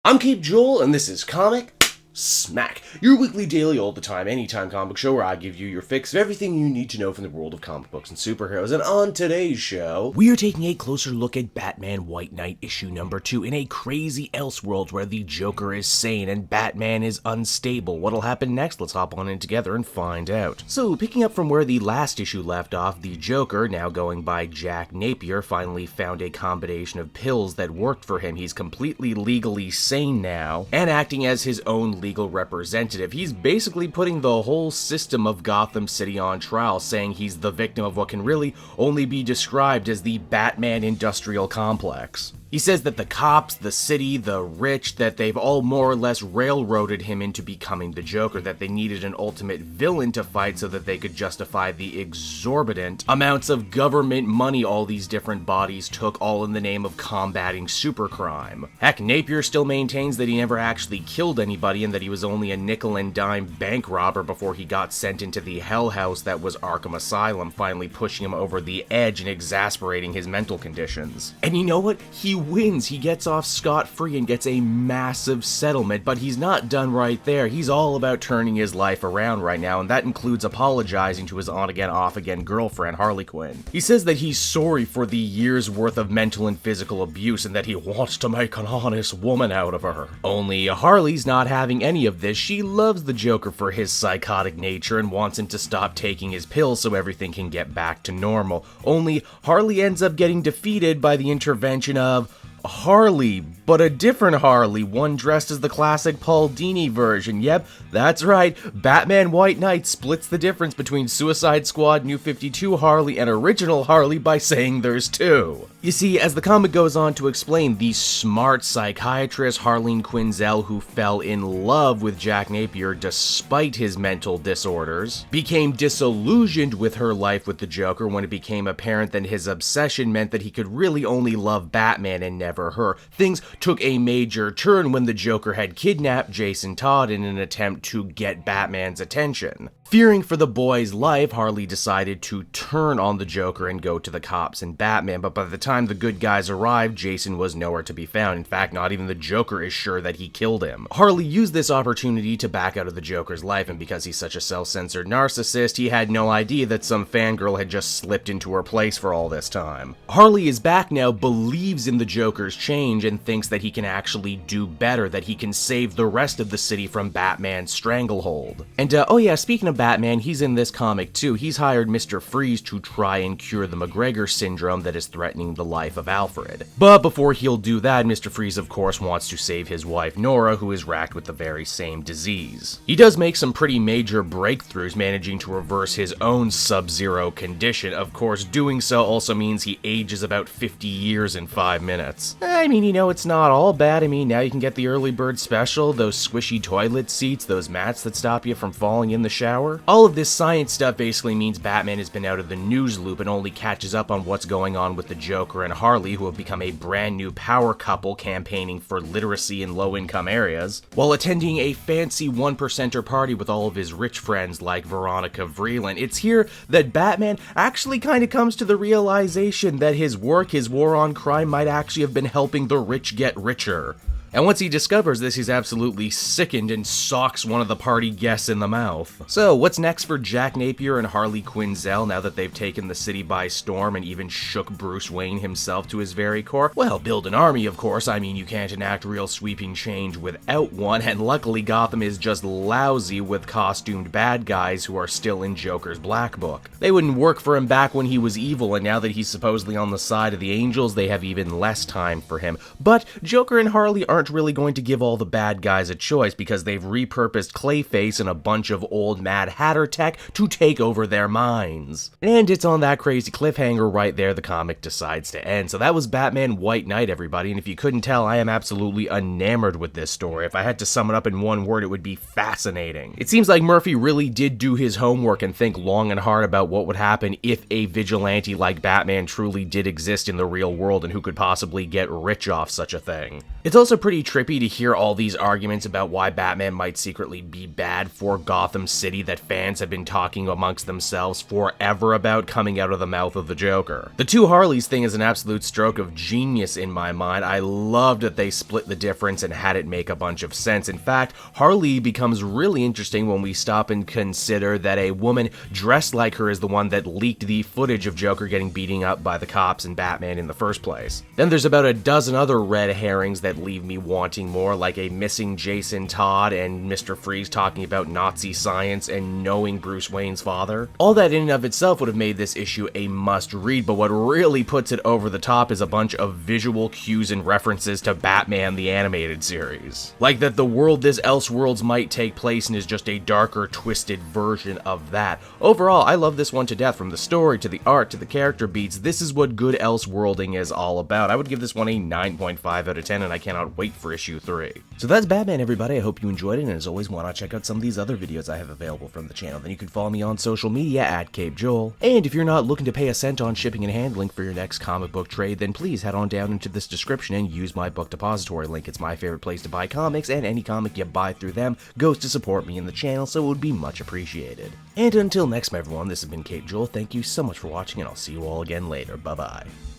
I'm Cape Joel, and this is Comic Smack, your weekly, daily, all the time, anytime comic show where I give you your fix of everything you need to know from the world of comic books and superheroes. And on today's show, we are taking a closer look at Batman White Knight issue number 2 in a crazy Elseworld where the Joker is sane and Batman is unstable. What'll happen next? Let's hop on in together and find out. So, picking up from where the last issue left off, the Joker, now going by Jack Napier, finally found a combination of pills that worked for him. He's completely legally sane now, and acting as his own legal representative. He's basically putting the whole system of Gotham City on trial, saying he's the victim of what can really only be described as the Batman industrial complex. He says that the cops, the city, the rich, that they've all more or less railroaded him into becoming the Joker, that they needed an ultimate villain to fight so that they could justify the exorbitant amounts of government money all these different bodies took, all in the name of combating supercrime. Heck, Napier still maintains that he never actually killed anybody and that he was only a nickel and dime bank robber before he got sent into the hell house that was Arkham Asylum, finally pushing him over the edge and exasperating his mental conditions. And you know what? He wins. He gets off scot-free and gets a massive settlement, but he's not done right there. He's all about turning his life around right now, and that includes apologizing to his on-again, off-again girlfriend, Harley Quinn. He says that he's sorry for the years' worth of mental and physical abuse and that he wants to make an honest woman out of her. Only Harley's not having any of this. She loves the Joker for his psychotic nature and wants him to stop taking his pills so everything can get back to normal. Only Harley ends up getting defeated by the intervention of Harley, but a different Harley, one dressed as the classic Paul Dini version. Yep, that's right, Batman White Knight splits the difference between Suicide Squad New 52 Harley and original Harley by saying there's two. You see, as the comic goes on to explain, the smart psychiatrist Harleen Quinzel, who fell in love with Jack Napier despite his mental disorders, became disillusioned with her life with the Joker when it became apparent that his obsession meant that he could really only love Batman and never her. Things took a major turn when the Joker had kidnapped Jason Todd in an attempt to get Batman's attention. Fearing for the boy's life, Harley decided to turn on the Joker and go to the cops and Batman, but by the time the good guys arrived, Jason was nowhere to be found. In fact, not even the Joker is sure that he killed him. Harley used this opportunity to back out of the Joker's life, and because he's such a self-censored narcissist, he had no idea that some fangirl had just slipped into her place for all this time. Harley is back now, believes in the Joker's change, and thinks that he can actually do better, that he can save the rest of the city from Batman's stranglehold. And oh yeah, speaking of Batman, he's in this comic too. He's hired Mr. Freeze to try and cure the McGregor syndrome that is threatening the life of Alfred. But before he'll do that, Mr. Freeze of course wants to save his wife Nora, who is racked with the very same disease. He does make some pretty major breakthroughs, managing to reverse his own Sub-Zero condition. Of course, doing so also means he ages about 50 years in 5 minutes. I mean, you know, it's not all bad. I mean, now you can get the early bird special, those squishy toilet seats, those mats that stop you from falling in the shower. All of this science stuff basically means Batman has been out of the news loop and only catches up on what's going on with the Joker and Harley, who have become a brand new power couple campaigning for literacy in low-income areas, while attending a fancy one-percenter party with all of his rich friends like Veronica Vreeland. It's here that Batman actually kind of comes to the realization that his work, his war on crime, might actually have been helping the rich get richer. And once he discovers this, he's absolutely sickened and socks one of the party guests in the mouth. So, what's next for Jack Napier and Harley Quinzel now that they've taken the city by storm and even shook Bruce Wayne himself to his very core? Well, build an army, of course. I mean, you can't enact real sweeping change without one, and luckily Gotham is just lousy with costumed bad guys who are still in Joker's Black Book. They wouldn't work for him back when he was evil, and now that he's supposedly on the side of the angels, they have even less time for him. But Joker and Harley aren't really going to give all the bad guys a choice because they've repurposed Clayface and a bunch of old Mad Hatter tech to take over their minds. And it's on that crazy cliffhanger right there the comic decides to end. So that was Batman White Knight, everybody, and if you couldn't tell, I am absolutely enamored with this story. If I had to sum it up in one word, it would be fascinating. It seems like Murphy really did do his homework and think long and hard about what would happen if a vigilante like Batman truly did exist in the real world and who could possibly get rich off such a thing. It's also pretty pretty trippy to hear all these arguments about why Batman might secretly be bad for Gotham City that fans have been talking amongst themselves forever about coming out of the mouth of the Joker. The two Harleys thing is an absolute stroke of genius in my mind. I loved that they split the difference and had it make a bunch of sense. In fact, Harley becomes really interesting when we stop and consider that a woman dressed like her is the one that leaked the footage of Joker getting beaten up by the cops and Batman in the first place. Then there's about a dozen other red herrings that leave me wanting more, like a missing Jason Todd and Mr. Freeze talking about Nazi science and knowing Bruce Wayne's father. All that in and of itself would have made this issue a must-read, but what really puts it over the top is a bunch of visual cues and references to Batman the animated series. Like that the world this Elseworlds might take place in is just a darker, twisted version of that. Overall, I love this one to death, from the story to the art to the character beats. This is what good Elseworlding is all about. I would give this one a 9.5 out of 10, and I cannot wait for issue 3. So that's Batman, everybody. I hope you enjoyed it, and as always, why not check out some of these other videos I have available from the channel. Then you can follow me on social media at Cape Joel. And if you're not looking to pay a cent on shipping and handling for your next comic book trade, then please head on down into this description and use my book depository link. It's my favorite place to buy comics, and any comic you buy through them goes to support me in the channel, so it would be much appreciated. And until next time, everyone, this has been Cape Joel. Thank you so much for watching, and I'll see you all again later. Bye-bye.